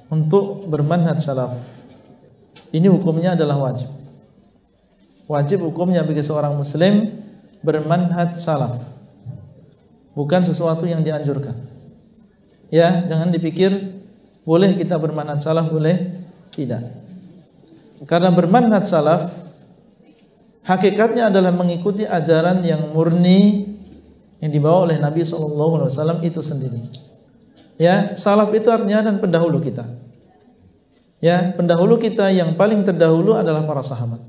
untuk bermanhaj salaf. Ini hukumnya adalah wajib. Wajib hukumnya bagi seorang muslim bermanhaj salaf. Bukan sesuatu yang dianjurkan. Ya, jangan dipikir boleh kita bermanhaj salaf, boleh tidak. Karena bermanhaj salaf hakikatnya adalah mengikuti ajaran yang murni yang dibawa oleh Nabi SAW itu sendiri. Ya, salaf itu artinya dan pendahulu kita. Ya, pendahulu kita yang paling terdahulu adalah para sahabat.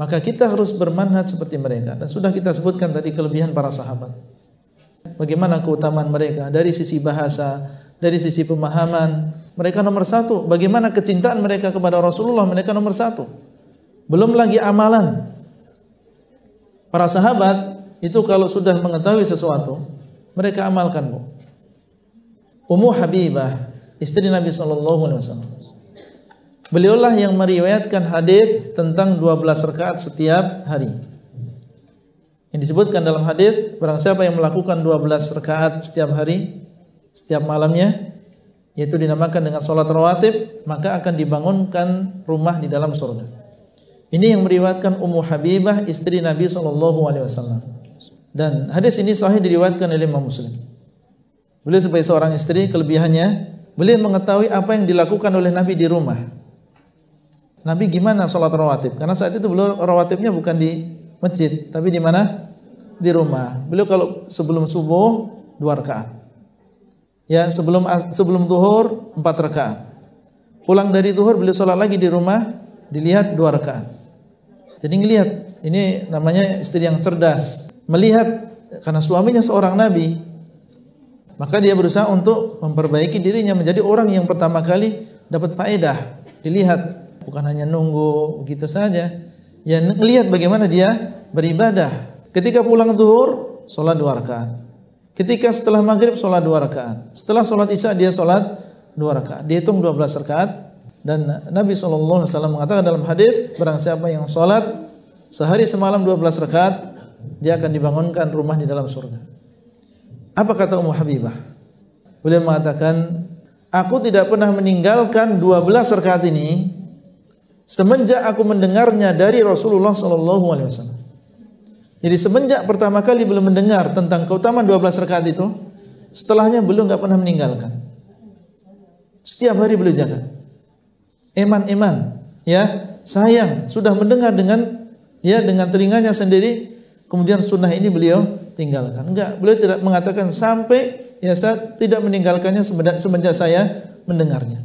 Maka kita harus bermanhaj seperti mereka. Dan sudah kita sebutkan tadi kelebihan para sahabat. Bagaimana keutamaan mereka dari sisi bahasa, dari sisi pemahaman. Mereka nomor satu. Bagaimana kecintaan mereka kepada Rasulullah, mereka nomor satu. Belum lagi amalan. Para sahabat itu kalau sudah mengetahui sesuatu, mereka amalkan, Bu. Ummu Habibah, istri Nabi SAW. Beliaulah yang meriwayatkan hadis tentang 12 rakaat setiap hari. Yang disebutkan dalam hadis, barang siapa yang melakukan 12 rakaat setiap hari, setiap malamnya, yaitu dinamakan dengan salat rawatib, maka akan dibangunkan rumah di dalam surga. Ini yang meriwayatkan Ummu Habibah, istri Nabi SAW. Dan hadis ini sahih diriwayatkan oleh Imam Muslim. Beliau sebagai seorang istri, kelebihannya, beliau mengetahui apa yang dilakukan oleh Nabi di rumah. Nabi gimana sholat rawatib? Karena saat itu beliau rawatibnya bukan di masjid, tapi di mana? Di rumah. Beliau kalau sebelum subuh 2 rakaat. Ya, sebelum zuhur 4 rakaat. Pulang dari zuhur beliau sholat lagi di rumah, dilihat 2 rakaat. Jadi ngelihat, ini namanya istri yang cerdas. Melihat karena suaminya seorang nabi, maka dia berusaha untuk memperbaiki dirinya menjadi orang yang pertama kali dapat faedah. Dilihat, bukan hanya nunggu begitu saja. Ya, melihat bagaimana dia beribadah. Ketika pulang zuhur, sholat 2 rakaat. Ketika setelah maghrib, sholat 2 rakaat. Setelah sholat isya, dia sholat 2 rakaat. Dihitung 12 rakaat. Dan Nabi SAW mengatakan dalam hadis, barang siapa yang sholat sehari semalam 12 rakaat, dia akan dibangunkan rumah di dalam surga. Apa kata Ummu Habibah? Beliau mengatakan, aku tidak pernah meninggalkan 12 rakaat ini semenjak aku mendengarnya dari Rasulullah SAW. Jadi semenjak pertama kali beliau mendengar tentang keutamaan 12 rakaat itu, setelahnya beliau enggak pernah meninggalkan. Setiap hari beliau jaga. Eman, ya, sayang, sudah mendengar dengan telinganya sendiri, kemudian sunnah ini beliau tinggalkan. Enggak, beliau tidak mengatakan sampai ya saya tidak meninggalkannya semenjak saya mendengarnya.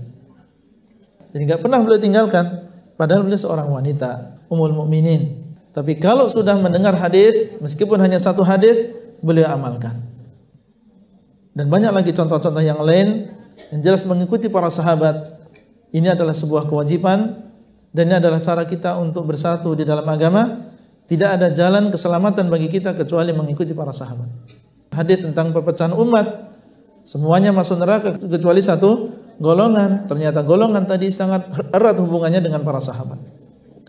Jadi enggak pernah beliau tinggalkan, padahal beliau seorang wanita, Ummul Mukminin. Tapi kalau sudah mendengar hadis, meskipun hanya satu hadis, beliau amalkan. Dan banyak lagi contoh-contoh yang lain yang jelas mengikuti para sahabat. Ini adalah sebuah kewajiban dan ini adalah cara kita untuk bersatu di dalam agama. Tidak ada jalan keselamatan bagi kita kecuali mengikuti para sahabat. Hadis tentang perpecahan umat, semuanya masuk neraka kecuali satu golongan. Ternyata golongan tadi sangat erat hubungannya dengan para sahabat.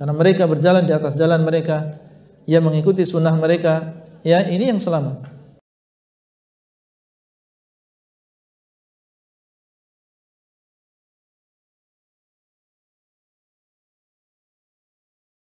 Karena mereka berjalan di atas jalan mereka, ya mengikuti sunnah mereka, ya ini yang selamat.